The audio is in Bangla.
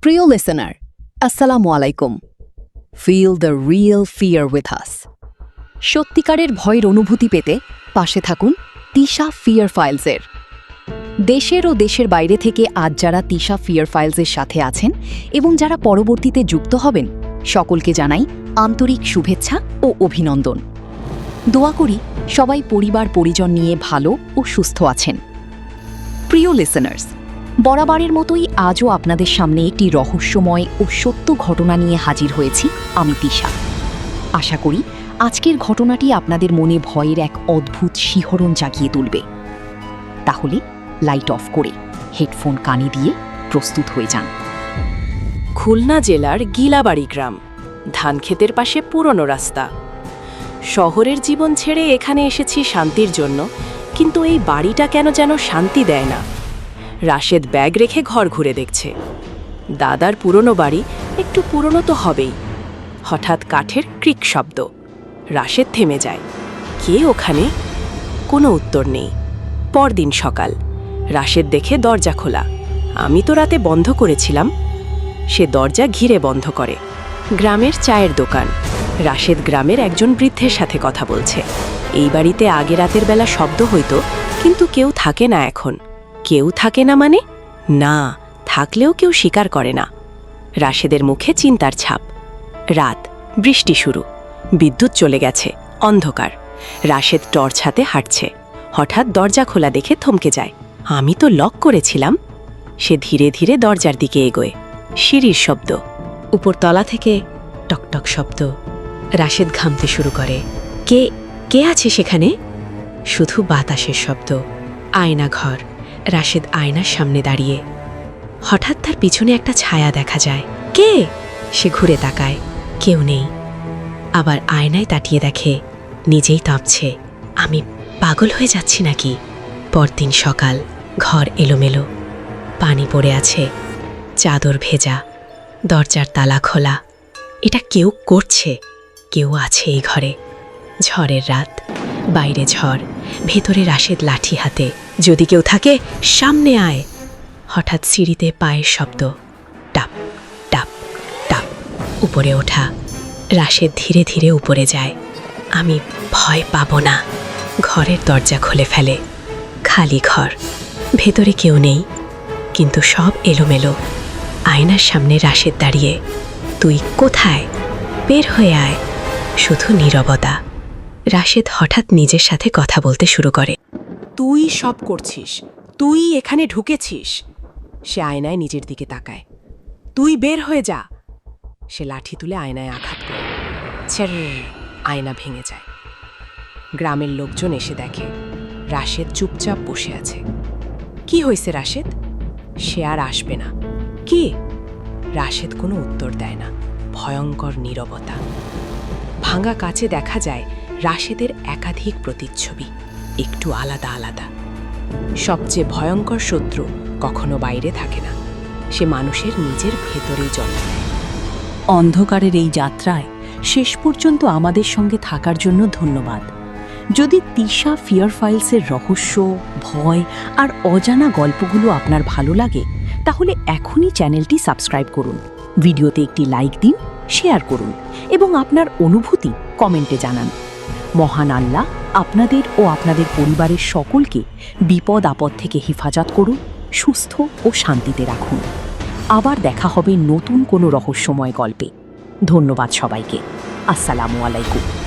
প্রিয় লিসেনার, আসসালামু আলাইকুম। Feel the real fear with us. সত্যিকারের ভয়ের অনুভূতি পেতে পাশে থাকুন তিশা ফিয়ার ফাইলসের। দেশের ও দেশের বাইরে থেকে আজ যারা তিশা ফিয়ার ফাইলসের সাথে আছেন এবং যারা পরবর্তীতে যুক্ত হবেন, সকলকে জানাই আন্তরিক শুভেচ্ছা ও অভিনন্দন। দোয়া করি সবাই পরিবার পরিজন নিয়ে ভালো ও সুস্থ আছেন। প্রিয় লিসেনার্স, বরাবরের মতোই আজও আপনাদের সামনে একটি রহস্যময় ও সত্য ঘটনা নিয়ে হাজির হয়েছি আমি তিশা। আশা করি আজকের ঘটনাটি আপনাদের মনে ভয়ের এক অদ্ভুত শিহরণ জাগিয়ে তুলবে। তাহলে লাইট অফ করে হেডফোন কানে দিয়ে প্রস্তুত হয়ে যান। খুলনা জেলার গিলাবাড়ি গ্রাম, ধানক্ষেতের পাশে পুরনো রাস্তা। শহরের জীবন ছেড়ে এখানে এসেছি শান্তির জন্য, কিন্তু এই বাড়িটা কেন যেন শান্তি দেয় না। রাশেদ ব্যাগ রেখে ঘর ঘুরে দেখছে। দাদার পুরনো বাড়ি, একটু পুরনো তো হবেই। হঠাৎ কাঠের ক্রিক শব্দ। রাশেদ থেমে যায়। কে ওখানে? কোনো উত্তর নেই। পরদিন সকাল, রাশেদ দেখে দরজা খোলা। আমি তো রাতে বন্ধ করেছিলাম। সে দরজা ঘিরে বন্ধ করে। গ্রামের চায়ের দোকান। রাশেদ গ্রামের একজন বৃদ্ধের সাথে কথা বলছে। এই বাড়িতে আগে রাতের বেলা শব্দ হইতো, কিন্তু কেউ থাকে না এখন। কেউ থাকে না মানে? না, থাকলেও কেউ স্বীকার করে না। রাশেদের মুখে চিন্তার ছাপ। রাত, বৃষ্টি শুরু, বিদ্যুৎ চলে গেছে, অন্ধকার। রাশেদ টর্চ হাতে হাঁটছে। হঠাৎ দরজা খোলা দেখে থমকে যায়। আমি তো লক করেছিলাম। সে ধীরে ধীরে দরজার দিকে এগোয়। সিঁড়ির শব্দ, উপরতলা থেকে টকটক শব্দ। রাশেদ ঘামতে শুরু করে। কে কে আছে সেখানে? শুধু বাতাসের শব্দ। আয়না ঘর। রাশেদ আয়নার সামনে দাঁড়িয়ে। হঠাৎ তার পিছনে একটা ছায়া দেখা যায়। কে? সে ঘুরে তাকায়। কেউ নেই। আবার আয়নায় তাকিয়ে দেখে নিজেই কাঁপছে। আমি পাগল হয়ে যাচ্ছি নাকি? পরদিন সকাল, ঘর এলোমেলো, পানি পড়ে আছে, চাদর ভেজা, দরজার তালা খোলা। এটা কেউ করছে, কেউ আছে এই ঘরে। ঝড়ের রাত, বাইরে ঝড়, ভেতরে রাশেদ লাঠি হাতে। যদি কেউ থাকে, সামনে আয়। হঠাৎ সিঁড়িতে পায়ের শব্দ। টাপ টাপ টাপ। উপরে ওঠা। রাশেদ ধীরে ধীরে উপরে যায়। আমি ভয় পাবো না। ঘরের দরজা খুলে ফেলে। খালি ঘর, ভেতরে কেউ নেই, কিন্তু সব এলোমেলো। আয়নার সামনে রাশেদ দাঁড়িয়ে। তুই কোথায়? বের হয়ে আয়। শুধু নীরবতা। রাশেদ হঠাৎ নিজের সাথে কথা বলতে শুরু করে। তুই সব করছিস, তুই এখানে ঢুকেছিস। সে আয়নায় নিজের দিকে তাকায়। তুই বের হয়ে যা। সে লাঠি তুলে আয়নায় আঘাত করে। আয়না ভেঙে যায়। গ্রামের লোকজন এসে দেখে রাশেদ চুপচাপ বসে আছে। কি হয়েছে রাশেদ? সে আর আসবে না। কি? রাশেদ কোনো উত্তর দেয় না। ভয়ঙ্কর নীরবতা। ভাঙা কাচে দেখা যায় রাশেদের একাধিক প্রতিচ্ছবি, একটু আলাদা আলাদা। সবচেয়ে ভয়ঙ্কর শত্রু কখনো বাইরে থাকে না, সে মানুষের নিজের ভেতরেই জন্ম নেয়। অন্ধকারের এই যাত্রায় শেষ পর্যন্ত আমাদের সঙ্গে থাকার জন্য ধন্যবাদ। যদি তিশা ফিয়ার ফাইলসের রহস্য, ভয় আর অজানা গল্পগুলো আপনার ভালো লাগে, তাহলে এখনই চ্যানেলটি সাবস্ক্রাইব করুন, ভিডিওতে একটি লাইক দিন, শেয়ার করুন এবং আপনার অনুভূতি কমেন্টে জানান। মহান আল্লাহ আপনাদের ও আপনাদের পরিবারের সকলকে বিপদ আপদ থেকে হেফাজত করুন, সুস্থ ও শান্তিতে রাখুন। আবার দেখা হবে নতুন কোনো রহস্যময় গল্পে। ধন্যবাদ সবাইকে। আসসালামু আলাইকুম।